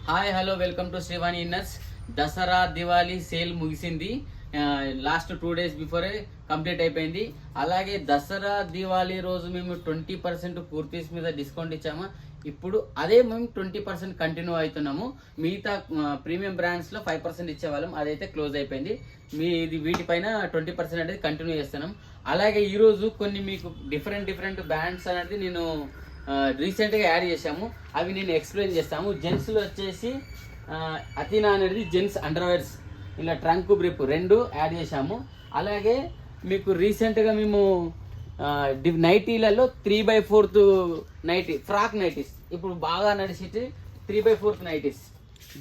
Hi hello welcome to Srivani inners. Dasara Diwali sale ముగిసింది. Last 2 days before complete అయిపోయింది. అలాగే దసరా దివాళీ రోజు మేము 20% కుర్తీస్ మీద డిస్కౌంట్ ఇచ్చాము. ఇప్పుడు అదే మేము 20% కంటిన్యూ అవుతున్నాము. మిగతా ప్రీమియం బ్రాండ్స్లో 5% ఇచ్చేవాళ్ళం, అదైతే క్లోజ్ అయిపోయింది. వీటిపైన 20% అనేది కంటిన్యూ చేస్తున్నాం. అలాగే ఈరోజు కొన్ని మీకు డిఫరెంట్ బ్రాండ్స్ అనేది నేను రీసెంట్గా యాడ్ చేశాము. అవి నేను ఎక్స్ప్లెయిన్ చేస్తాము. జెంట్స్లో వచ్చేసి అథీనా అనేది జెంట్స్ అండర్వేర్స్, ఇలా ట్రంక్ బ్రిప్ 2 యాడ్ చేశాము. అలాగే మీకు రీసెంట్గా మేము నైటీలలో 3/4 నైటీ ఫ్రాక్ నైటీస్ ఇప్పుడు బాగా నడిచేటి 3/4 నైటీస్.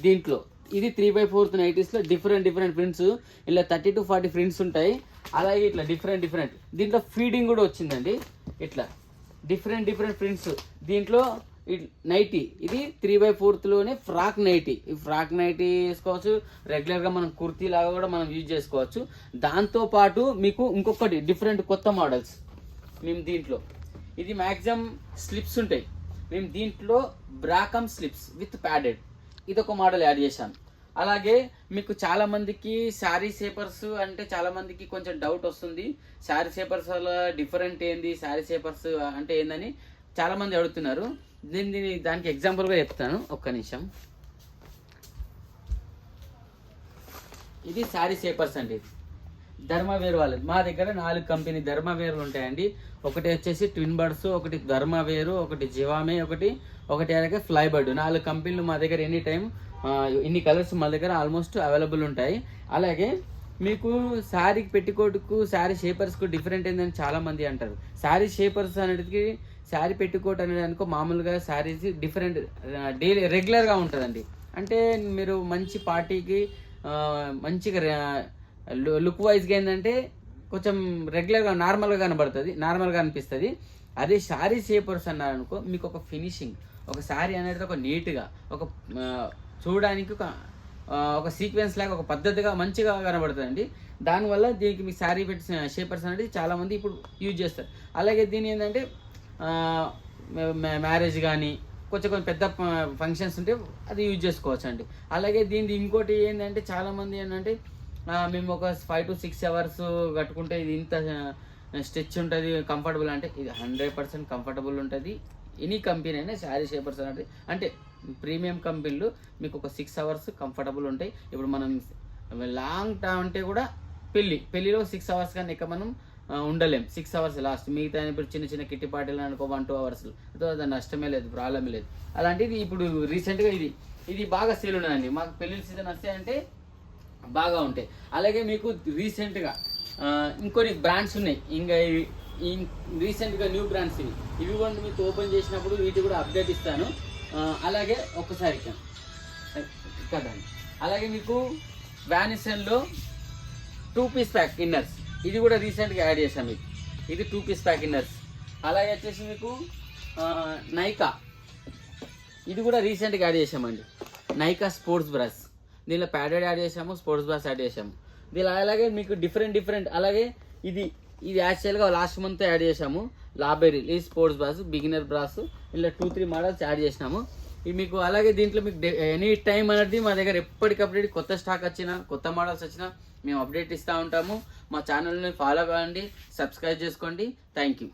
దీంట్లో ఇది 3/4 నైటీస్లో డిఫరెంట్ ప్రింట్స్, ఇలా 30 to 40 ప్రింట్స్ ఉంటాయి. అలాగే ఇట్లా డిఫరెంట్ దీంట్లో ఫీడింగ్ కూడా వచ్చిందండి. ఇట్లా డిఫరెంట్ ప్రింట్స్. దీంట్లో నైటీ ఇది 3/4లోనే ఫ్రాక్ నైటీ. ఈ ఫ్రాక్ నైటీ వేసుకోవచ్చు, రెగ్యులర్గా మనం కుర్తీ లాగా కూడా మనం యూజ్ చేసుకోవచ్చు. దాంతోపాటు మీకు ఇంకొకటి డిఫరెంట్ కొత్త మోడల్స్ మేము దీంట్లో, ఇది మ్యాక్సిమం స్లిప్స్ ఉంటాయి. మేము దీంట్లో బ్రాకమ్ స్లిప్స్ విత్ ప్యాడెడ్ ఇదొక మోడల్ యాడ్ చేశాం. అలాగే మీకు చాలా మందికి శారీ షేపర్స్ అంటే చాలా మందికి కొంచెం డౌట్ వస్తుంది. శారీ షేపర్స్ వల్ల డిఫరెంట్ ఏంది, శారీ షేపర్స్ అంటే ఏందని చాలా మంది అడుగుతున్నారు. దానికి ఎగ్జాంపుల్గా చెప్తాను, ఒక్క నిమిషం. ఇది శారీ షేపర్స్ అండి, ధర్మవేర్ వాళ్ళది. మా దగ్గర 4 కంపెనీ ధర్మవేర్లు ఉంటాయండి. ఒకటి వచ్చేసి ట్విన్ బర్డ్స్, ఒకటి ధర్మవేరు, ఒకటి జివామే, ఒకటి అలాగే ఫ్లై బర్డ్. 4 కంపెనీలు మా దగ్గర ఎనీ టైం ఇన్ని కలర్స్ మా దగ్గర ఆల్మోస్ట్ అవైలబుల్ ఉంటాయి. అలాగే మీకు శారీకి పెట్టుకోటుకు శారీ షేపర్స్కు డిఫరెంట్ ఏందని చాలా మంది అంటారు. శారీ షేపర్స్ అనేది శారీ పెట్టుకోట్ అనేది అనుకో మామూలుగా శారీస్ డిఫరెంట్ డైలీ రెగ్యులర్గా ఉంటుందండి. అంటే మీరు మంచి పార్టీకి మంచిగా లుక్ వైజ్గా ఏంటంటే కొంచెం రెగ్యులర్గా నార్మల్గా అనిపిస్తుంది. అదే శారీ షేపర్స్ అన్నారనుకో మీకు ఒక ఫినిషింగ్, ఒక శారీ అనేది ఒక నీట్గా, ఒక చూడడానికి ఒక సీక్వెన్స్ లాగా ఒక పద్ధతిగా మంచిగా కనబడుతుందండి. దానివల్ల దీనికి మీ శారీ పెట్టి షేపర్స్ అనేది చాలామంది ఇప్పుడు యూజ్ చేస్తారు. అలాగే దీని ఏంటంటే మ్యారేజ్ కానీ కొంచెం పెద్ద ఫంక్షన్స్ ఉంటే అది యూజ్ చేసుకోవచ్చు అండి. అలాగే దీనికి ఇంకోటి ఏంటంటే చాలామంది ఏంటంటే మేము ఒక 5 to 6 hours కట్టుకుంటే ఇది ఇంత స్ట్రెచ్ ఉంటుంది, కంఫర్టబుల్ అంటే ఇది 100% కంఫర్టబుల్ ఉంటుంది. ఎనీ కంపెనీ అయినా శారీ షేపర్స్ అనేది అంటే ప్రీమియం కంపెనీలు మీకు ఒక 6 hours కంఫర్టబుల్ ఉంటాయి. ఇప్పుడు మనం లాంగ్ టైం అంటే కూడా పెళ్ళిలో 6 hours కానీ ఇక మనం ఉండలేం. 6 hours లాస్ట్. మిగతా ఇప్పుడు చిన్న కిట్టి పార్టీలు అనుకో 1-2 hours, దాని నష్టమే లేదు, ప్రాబ్లమే లేదు. అలాంటిది ఇప్పుడు రీసెంట్గా ఇది బాగా సేల్ ఉన్నదండి. మాకు పెళ్ళిళ్ళ సీజన్ వస్తాయంటే బాగా ఉంటాయి. అలాగే మీకు రీసెంట్గా ఇంకొన్ని బ్రాండ్స్ ఉన్నాయి. ఇంకా రీసెంట్గా న్యూ బ్రాండ్స్ ఇవి కూడా మీకు ఓపెన్ చేసినప్పుడు వీటి కూడా అప్డేట్ ఇస్తాను. అలాగే ఒక్కసారి కదా. అలాగే మీకు వ్యానిసన్లో 2 piece ప్యాక్ ఇన్నర్స్, ఇది కూడా రీసెంట్గా యాడ్ చేసాం. ఇది 2 piece ప్యాక్ ఇన్నర్స్. అలాగే వచ్చేసి మీకు నైకా, ఇది కూడా రీసెంట్గా యాడ్ చేసామండి. నైకా స్పోర్ట్స్ బ్రష్, దీనిలో ప్యాడెడ్ యాడ్ చేసాము, స్పోర్ట్స్ బ్రష్ యాడ్ చేసాము. దీని అలాగే మీకు డిఫరెంట్ అలాగే ఇది యాక్చువల్గా లాస్ట్ మంత్ యాడ్ చేసాము. లాబెరీ ఈ స్పోర్ట్స్ బ్రాస్, బిగినర్ బ్రాస్, ఇలా 2-3 మోడల్స్ యాడ్ చేసినాము. ఇవి మీకు అలాగే దీంట్లో మీకు ఎనీ టైం అనేది మా దగ్గర ఎప్పటికప్పుడు కొత్త స్టాక్ వచ్చినా, కొత్త మోడల్స్ వచ్చినా మేము అప్డేట్ ఇస్తూ ఉంటాము. మా ఛానల్ని ఫాలో కావండి, సబ్స్క్రైబ్ చేసుకోండి. Thank you.